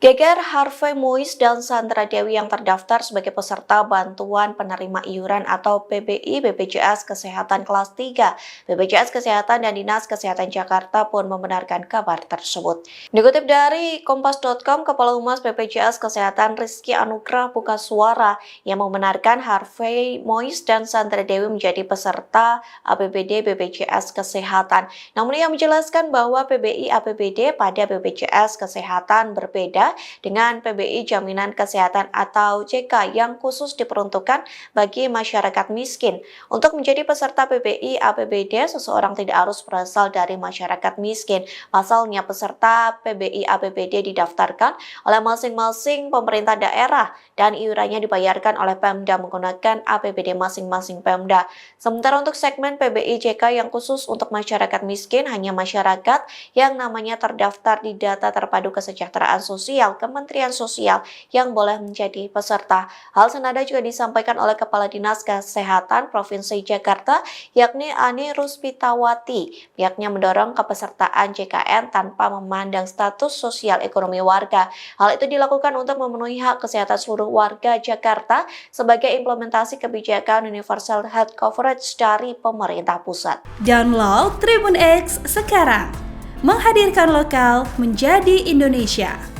Geger Harvey Mois dan Sandra Dewi yang terdaftar sebagai peserta bantuan penerima iuran atau PBI BPJS Kesehatan kelas 3. BPJS Kesehatan dan Dinas Kesehatan Jakarta pun membenarkan kabar tersebut. Dikutip dari Kompas.com, Kepala Humas BPJS Kesehatan Rizky Anugrah buka suara yang membenarkan Harvey Mois dan Sandra Dewi menjadi peserta APBD BPJS Kesehatan. Namun ia menjelaskan bahwa PBI APBD pada BPJS Kesehatan berbeda dengan PBI Jaminan Kesehatan atau JK yang khusus diperuntukkan bagi masyarakat miskin. Untuk menjadi peserta PBI APBD, seseorang tidak harus berasal dari masyarakat miskin. Pasalnya, peserta PBI APBD didaftarkan oleh masing-masing pemerintah daerah dan iurannya dibayarkan oleh Pemda menggunakan APBD masing-masing Pemda. Sementara untuk segmen PBI JK yang khusus untuk masyarakat miskin, hanya masyarakat yang namanya terdaftar di data terpadu kesejahteraan sosial Kementerian Sosial yang boleh menjadi peserta. Hal senada juga disampaikan oleh Kepala Dinas Kesehatan Provinsi Jakarta, yakni Ani Ruspitawati. Pihaknya mendorong kepesertaan JKN tanpa memandang status sosial ekonomi warga. Hal itu dilakukan untuk memenuhi hak kesehatan seluruh warga Jakarta sebagai implementasi kebijakan Universal Health Coverage dari pemerintah pusat. Download Tribun X sekarang, menghadirkan lokal menjadi Indonesia.